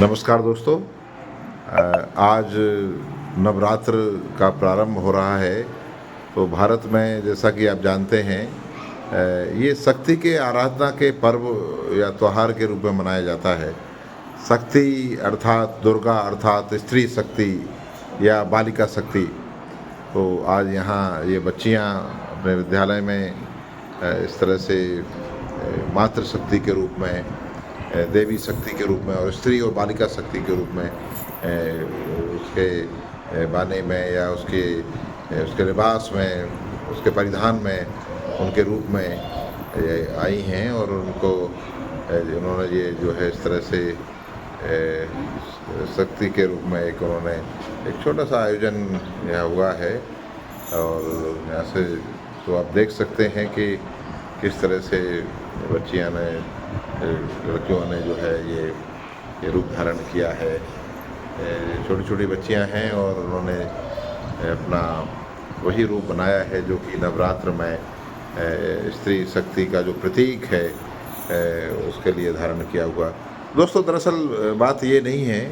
नमस्कार दोस्तों। आज नवरात्र का प्रारंभ हो रहा है। तो भारत में जैसा कि आप जानते हैं, ये शक्ति के आराधना के पर्व या त्योहार के रूप में मनाया जाता है। शक्ति अर्थात दुर्गा अर्थात स्त्री शक्ति या बालिका शक्ति। तो आज यहाँ ये बच्चियाँ अपने विद्यालय में इस तरह से मातृशक्ति के रूप में, देवी शक्ति के रूप में और स्त्री और बालिका शक्ति के रूप में उसके बाने में या उसके लिबास में, उसके परिधान में, उनके रूप में आई हैं। और उन्होंने ये जो है इस तरह से शक्ति के रूप में उन्होंने एक छोटा सा आयोजन यहाँ हुआ है। और यहाँ से तो आप देख सकते हैं कि किस तरह से बच्चियाँ ने, लड़कियों ने जो है ये रूप धारण किया है। छोटी छोटी बच्चियां हैं और उन्होंने अपना वही रूप बनाया है जो कि नवरात्र में स्त्री शक्ति का जो प्रतीक है उसके लिए धारण किया हुआ। दोस्तों, दरअसल बात ये नहीं है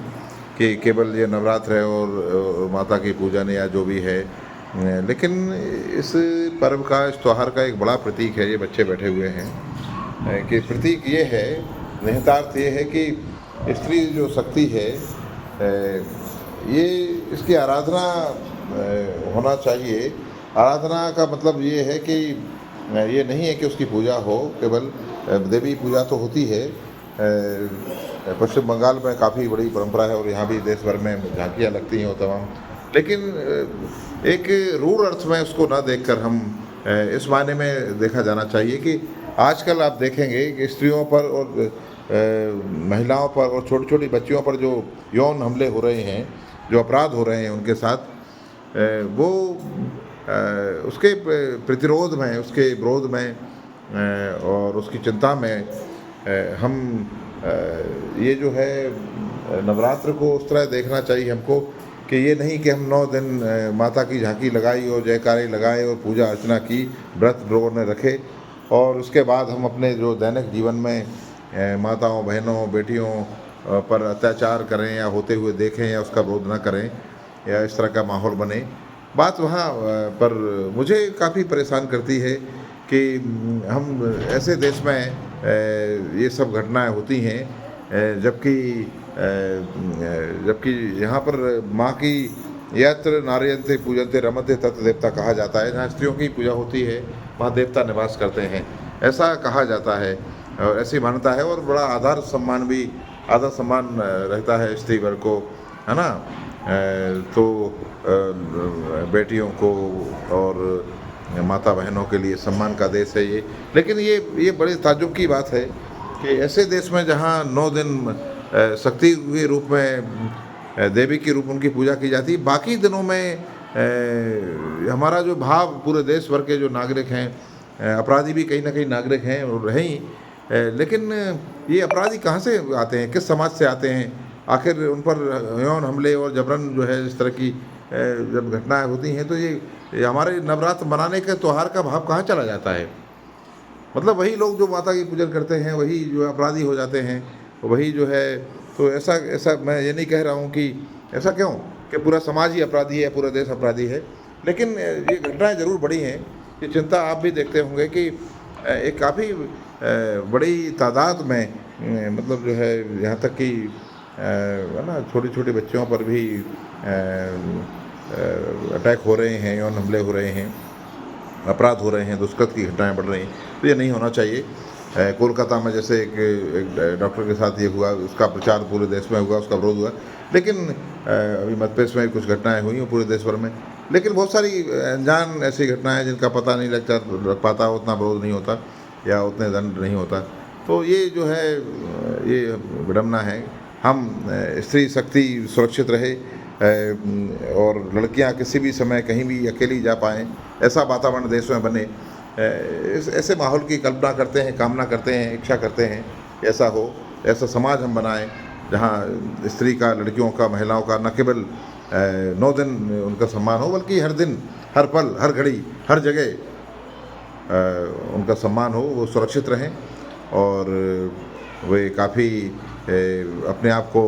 कि केवल ये नवरात्र है और माता की पूजन या जो भी है, लेकिन इस पर्व का, इस त्यौहार का एक बड़ा प्रतीक है। ये बच्चे बैठे हुए हैं कि प्रतीक ये है, निहितार्थ ये है कि स्त्री जो शक्ति है, ये इसकी आराधना होना चाहिए। आराधना का मतलब ये है कि ये नहीं है कि उसकी पूजा हो, केवल देवी पूजा तो होती है। पश्चिम बंगाल में काफ़ी बड़ी परंपरा है और यहाँ भी देश भर में झांकियाँ लगती हैं और तमाम, लेकिन एक रूढ़ अर्थ में उसको ना देखकर हम इस मायने में देखा जाना चाहिए कि आजकल आप देखेंगे कि स्त्रियों पर और महिलाओं पर और छोटी छोटी बच्चियों पर जो यौन हमले हो रहे हैं, जो अपराध हो रहे हैं उनके साथ, वो उसके प्रतिरोध में, उसके विरोध में और उसकी चिंता में हम ये जो है नवरात्र को उस तरह देखना चाहिए हमको कि ये नहीं कि हम 9 दिन माता की झांकी लगाई और जयकारे लगाए और पूजा अर्चना की, व्रत लोगों ने रखे, और उसके बाद हम अपने जो दैनिक जीवन में माताओं, बहनों, बेटियों पर अत्याचार करें या होते हुए देखें या उसका विरोध न करें या इस तरह का माहौल बने। बात वहाँ पर मुझे काफ़ी परेशान करती है कि हम ऐसे देश में ये सब घटनाएं होती हैं, जबकि यहाँ पर माँ की यत्र नारयन्ते पूजन्ते रमन्ते तत्र देवता कहा जाता है। जहाँ स्त्रियों की पूजा होती है वहाँ देवता निवास करते हैं, ऐसा कहा जाता है और ऐसी मान्यता है। और बड़ा आदर सम्मान रहता है स्त्री वर्ग को, है ना। तो बेटियों को और माता बहनों के लिए सम्मान का देश है ये। लेकिन ये बड़े ताज्जुब की बात है कि ऐसे देश में जहाँ 9 दिन शक्ति के रूप में, देवी के रूप उनकी पूजा की जाती है, बाकी दिनों में हमारा जो भाव, पूरे देश भर के जो नागरिक हैं, अपराधी भी कहीं ना कहीं नागरिक हैं और हैं ही, लेकिन ये अपराधी कहाँ से आते हैं, किस समाज से आते हैं? आखिर उन पर यौन हमले और जबरन जो है इस तरह की जब घटनाएं होती हैं तो ये हमारे नवरात्र मनाने के त्यौहार का भाव कहाँ चला जाता है? मतलब वही लोग जो माता की पूजन करते हैं वही जो अपराधी हो जाते हैं, वही जो है। तो ऐसा मैं ये नहीं कह रहा हूँ कि ऐसा क्यों कि पूरा समाज ही अपराधी है, पूरा देश अपराधी है, लेकिन ये घटनाएं ज़रूर बड़ी हैं। ये चिंता आप भी देखते होंगे कि एक काफ़ी बड़ी तादाद में, मतलब जो है यहाँ तक कि है ना, छोटी छोटी बच्चियों पर भी अटैक हो रहे हैं, यौन हमले हो रहे हैं, अपराध हो रहे हैं, दुष्कर्म की घटनाएं बढ़ रही हैं। तो ये नहीं होना चाहिए। कोलकाता में जैसे एक डॉक्टर के साथ ये हुआ, उसका प्रचार पूरे देश में हुआ, उसका विरोध हुआ, लेकिन अभी मध्य प्रदेश में कुछ घटनाएं हुई हैं पूरे देश भर में, लेकिन बहुत सारी अनजान ऐसी घटनाएं जिनका पता नहीं लग पाता, उतना विरोध नहीं होता या उतने दंड नहीं होता। तो ये जो है ये विडम्बना है। हम स्त्री शक्ति सुरक्षित रहे और लड़कियां किसी भी समय कहीं भी अकेली जा पाएँ, ऐसा वातावरण देश में बने, ऐसे माहौल की कल्पना करते हैं, कामना करते हैं, इच्छा करते हैं ऐसा हो, ऐसा समाज हम बनाएं जहां स्त्री का, लड़कियों का, महिलाओं का न केवल 9 दिन उनका सम्मान हो, बल्कि हर दिन, हर पल, हर घड़ी, हर जगह उनका सम्मान हो, वो सुरक्षित रहें और वे काफ़ी अपने आप को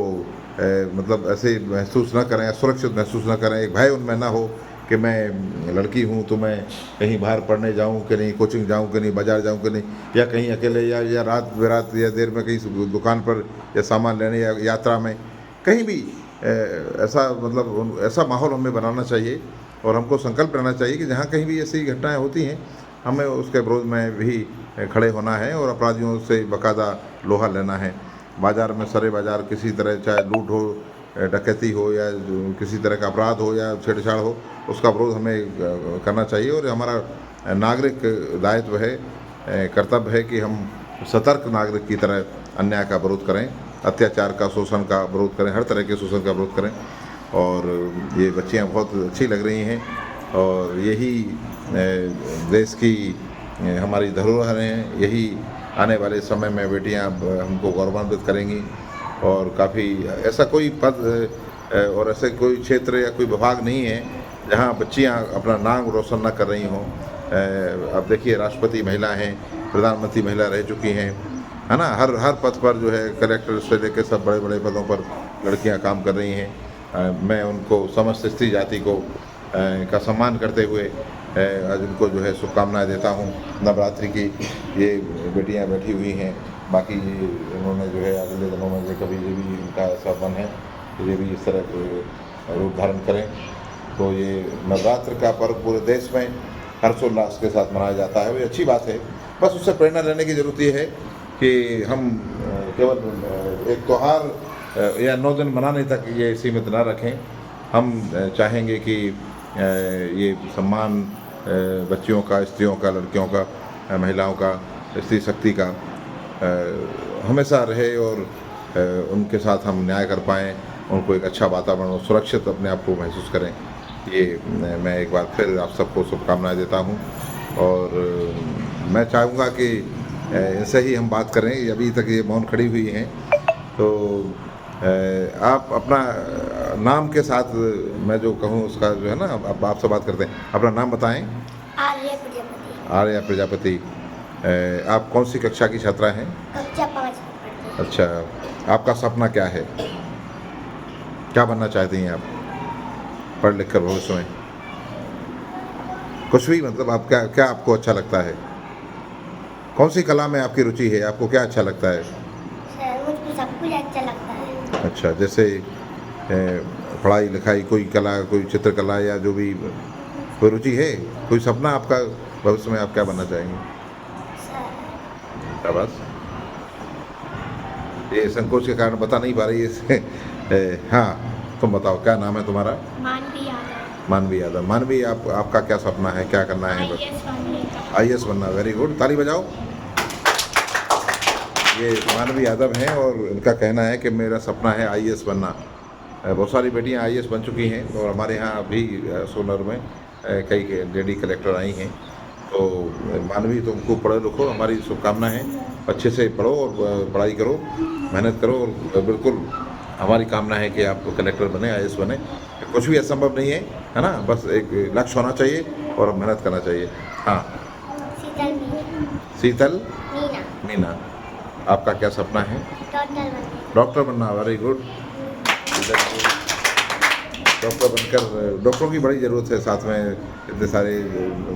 मतलब ऐसे महसूस न करें, सुरक्षित महसूस न करें, एक भय उनमें ना हो कि मैं लड़की हूँ तो मैं कहीं बाहर पढ़ने जाऊँ कि नहीं, कोचिंग जाऊँ कि नहीं, बाज़ार जाऊँ कि नहीं, या कहीं अकेले या रात बेरात या देर में कहीं दुकान पर या सामान लेने या यात्रा में कहीं भी ऐसा मतलब ऐसा माहौल हमें बनाना चाहिए और हमको संकल्प रहना चाहिए कि जहाँ कहीं भी ऐसी घटनाएं होती हैं हमें उसके विरोध में भी खड़े होना है और अपराधियों से बाकायदा लोहा लेना है। बाज़ार में सरे बाज़ार किसी तरह चाहे लूट हो, डकैती हो या किसी तरह का अपराध हो या छेड़छाड़ हो, उसका विरोध हमें करना चाहिए और हमारा नागरिक दायित्व है, कर्तव्य है कि हम सतर्क नागरिक की तरह अन्याय का विरोध करें, अत्याचार का, शोषण का विरोध करें, हर तरह के शोषण का विरोध करें। और ये बच्चियाँ बहुत अच्छी लग रही हैं और यही देश की हमारी धरोहर हैं, यही आने वाले समय में बेटियाँ हमको गौरवान्वित करेंगी। और काफ़ी ऐसा कोई पद और ऐसे कोई क्षेत्र या कोई विभाग नहीं है जहाँ बच्चियाँ अपना नाम रोशन न कर रही हों। अब देखिए राष्ट्रपति महिला हैं, प्रधानमंत्री महिला रह चुकी हैं, है ना। हर पद पर जो है कलेक्टर से लेकर सब बड़े बड़े पदों पर लड़कियां काम कर रही हैं। मैं उनको समस्त स्त्री जाति को का सम्मान करते हुए आज उनको जो है शुभकामनाएं देता हूं। नवरात्रि की ये बेटियां बैठी हुई हैं, बाकी इन्होंने जो है अगले दिनों में कभी ये भी इनका ऐसा मन है कि ये भी इस तरह के रूप धारण करें। तो ये नवरात्र का पर्व पूरे देश में हर्षोल्लास के साथ मनाया जाता है, वो अच्छी बात है। बस उससे प्रेरणा लेने की ज़रूरत ये है कि हम केवल एक त्यौहार या 9 दिन मनाने तक ये सीमित ना रखें। हम चाहेंगे कि ये सम्मान बच्चियों का, स्त्रियों का, लड़कियों का, महिलाओं का, स्त्री शक्ति का हमेशा रहे और उनके साथ हम न्याय कर पाएँ, उनको एक अच्छा वातावरण और सुरक्षित अपने आप को महसूस करें। ये मैं एक बार फिर आप सबको शुभकामनाएं देता हूँ और मैं चाहूँगा कि ऐसे ही हम बात करें। अभी तक ये मौन खड़ी हुई हैं, तो आप अपना नाम के साथ मैं जो कहूँ उसका जो है ना, अब आपसे बात करते हैं। अपना नाम बताएं। आर्या प्रजापति। आर्या प्रजापति। आप कौन सी कक्षा की छात्रा हैं? कक्षा 5 में पढ़ती हूँ। अच्छा, आपका सपना क्या है, क्या बनना चाहती हैं आप पढ़ लिख कर भविष्य में? कुछ भी, मतलब आप क्या आपको अच्छा लगता है? कौन सी कला में आपकी रुचि है, आपको क्या अच्छा लगता है? सर मुझको सब कुछ अच्छा लगता है। अच्छा, जैसे पढ़ाई लिखाई, कोई कला, कोई चित्रकला या जो भी कोई रुचि है, कोई सपना आपका भविष्य में आप क्या बनना चाहेंगे? सर शाबाश। ये संकोच के कारण बता नहीं पा रही है। हाँ, तुम बताओ क्या नाम है तुम्हारा? मानवी यादव। मानवी यादव। मानवी, आपका क्या सपना है, क्या करना है? आईएएस बनने का। आईएएस बनना। वेरी गुड, ताली बजाओ। ये मानवी यादव हैं और इनका कहना है कि मेरा सपना है आईएएस बनना। बहुत सारी बेटियां आईएएस बन चुकी हैं और हमारे यहाँ भी सोनर में कई लेडी कलेक्टर आई हैं। तो मानवी, तुम खूब पढ़ो लिखो, हमारी शुभकामना है। अच्छे से पढ़ो और पढ़ाई करो, मेहनत करो और बिल्कुल हमारी कामना है कि आप कलेक्टर बने, आईएएस बने। कुछ भी असंभव नहीं है ना, बस एक लक्ष्य होना चाहिए और मेहनत करना चाहिए। हाँ, शीतल मीना। शीतल मीना। मीना, आपका क्या सपना है? डॉक्टर बनने। डॉक्टर बनना। Very good. डॉक्टर बनकर, डॉक्टरों की बड़ी ज़रूरत है, साथ में इतने सारे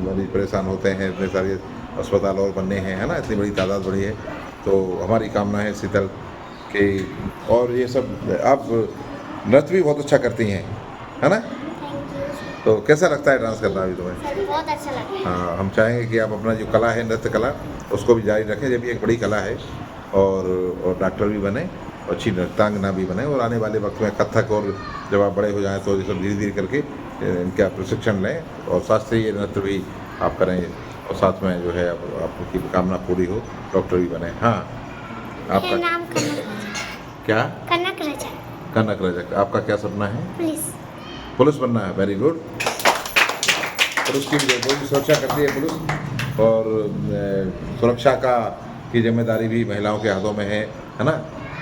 मरीज परेशान होते हैं, इतने सारे अस्पताल और बनने हैं, है ना, इतनी बड़ी तादाद बढ़ी है। तो हमारी कामना है शीतल कि, और ये सब, आप नृत्य भी बहुत अच्छा करती हैं, है ना? Thank you. तो कैसा लगता है डांस करना अभी तुम्हें? सर बहुत अच्छा लगता है। हाँ, हम चाहेंगे कि आप अपना जो कला है, नृत्य कला, उसको भी जारी रखें। ये भी एक बड़ी कला है और डॉक्टर भी बने, अच्छी नृत्यांगना भी बने और आने वाले वक्त में कथक, और जब आप बड़े हो जाएं तो ये सब धीरे धीरे करके इनका प्रशिक्षण लें और शास्त्रीय नृत्य भी आप करें और साथ में जो है आपकी कामना पूरी हो, डॉक्टर भी बने। हाँ, आपका नाम कनक रजक। क्या? कनक रजक। कनक रजक। आपका क्या सपना है? पुलिस। पुलिस बनना है। Very good. पुलिस की भी सुरक्षा करती है पुलिस, और सुरक्षा की जिम्मेदारी भी महिलाओं के हाथों में है ना।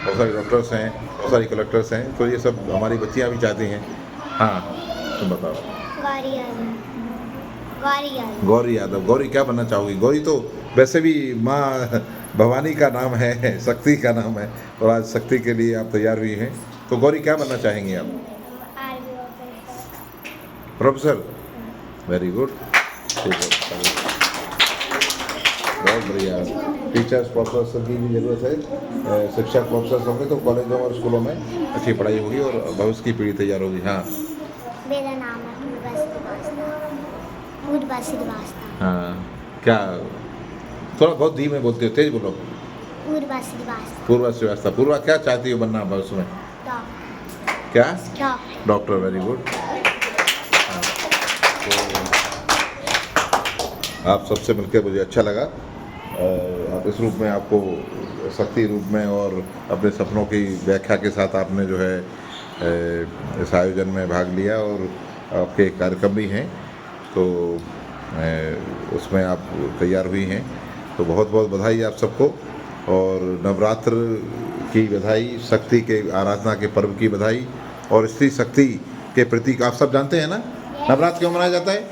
बहुत सारे डॉक्टर्स हैं, बहुत सारी कलेक्टर्स हैं, तो ये सब हमारी बच्चियाँ भी चाहती हैं। हाँ, तुम बताओ। गौरी यादव। गौरी यादव। गौरी यादव। गौरी क्या बनना चाहोगी? गौरी तो वैसे भी माँ भवानी का नाम है, शक्ति का नाम है, और आज शक्ति के लिए आप तैयार हुई हैं। तो गौरी क्या बनना चाहेंगी आप? Army officer. Professor, very good, बहुत बढ़िया। टीचर्स प्रोफेसर की भी ज़रूरत है, शिक्षक प्रोफेसर होंगे तो कॉलेजों और स्कूलों में अच्छी पढ़ाई होगी और भविष्य की पीढ़ी तैयार होगी। हाँ, मेरा नाम है पूर्वा श्रीवास्तव। हाँ, क्या थोड़ा बहुत धीमे बोलते हो, तेज बोलो। पूर्वा श्रीवास्तव। पूर्वा श्रीवास्तव। पूर्वा क्या चाहती हो बनना भविष्य में? डॉक्टर। क्या? डॉक्टर। Doctor, very good. तो आप सबसे मिलकर मुझे अच्छा लगा। आप इस रूप में, आपको शक्ति रूप में और अपने सपनों की व्याख्या के साथ आपने जो है इस आयोजन में भाग लिया और आपके कार्यक्रम भी हैं, तो उसमें आप तैयार हुई हैं। तो बहुत बहुत बधाई आप सबको, और नवरात्र की बधाई, शक्ति के आराधना के पर्व की बधाई, और स्त्री शक्ति के प्रतीक आप सब जानते हैं ना। नवरात्र क्यों मनाया जाता है?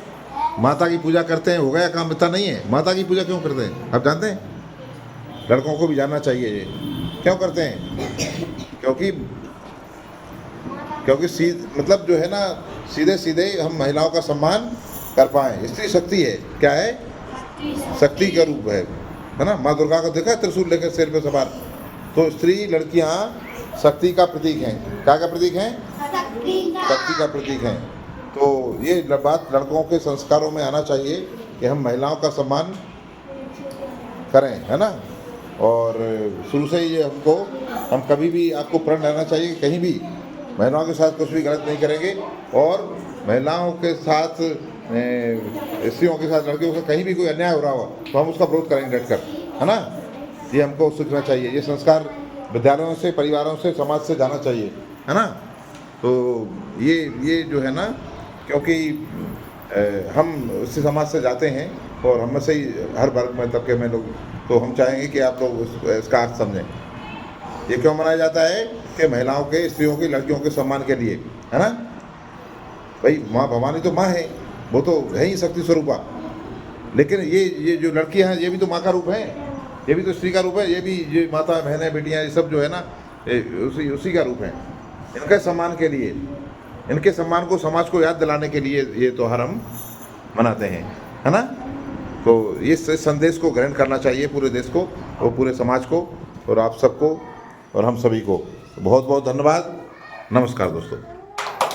माता की पूजा करते हैं, हो गया काम, इतना नहीं है। माता की पूजा क्यों करते हैं आप जानते हैं? लड़कों को भी जानना चाहिए ये क्यों करते हैं। क्योंकि मतलब जो है ना, सीधे सीधे हम महिलाओं का सम्मान कर पाएँ। स्त्री शक्ति है, क्या है? शक्ति का रूप है ना। माँ दुर्गा को देखा त्रिशूल लेकर सिर पे सवार, तो स्त्री लड़कियाँ शक्ति का प्रतीक हैं। क्या का प्रतीक हैं? शक्ति का प्रतीक हैं। तो ये बात लड़कों के संस्कारों में आना चाहिए कि हम महिलाओं का सम्मान करें, है ना। और शुरू से ही हम कभी भी, आपको प्रण लेना चाहिए कि कहीं भी महिलाओं के साथ कुछ भी गलत नहीं करेंगे, और महिलाओं के साथ, स्त्रियों के साथ, लड़कियों का कहीं भी कोई अन्याय हो रहा हो तो हम उसका विरोध करेंगे डटकर, है ना। ये हमको सीखना चाहिए। ये संस्कार विद्यालयों से, परिवारों से, समाज से जाना चाहिए, है ना। तो ये जो है ना, क्योंकि हम उसी समाज से जाते हैं और हम में से ही हर वर्ग में, तबके में लोग, तो हम चाहेंगे कि आप लोग इसका अर्थ समझें। ये क्यों मनाया जाता है? कि महिलाओं के, स्त्रियों की, लड़कियों के सम्मान के लिए, है ना। भाई माँ भवानी तो माँ है, वो तो है ही शक्ति स्वरूपा, लेकिन ये जो लड़कियां हैं, ये भी तो माँ का रूप है, ये भी तो स्त्री का रूप है, ये भी ये माता, बहनें, बेटियां, ये सब जो है ना, उसी का रूप है। इनके सम्मान के लिए, इनके सम्मान को समाज को याद दिलाने के लिए ये त्यौहार हम मनाते हैं, है ना। तो इस संदेश को ग्रहण करना चाहिए पूरे देश को और पूरे समाज को, और आप सबको और हम सभी को बहुत बहुत धन्यवाद। नमस्कार दोस्तों।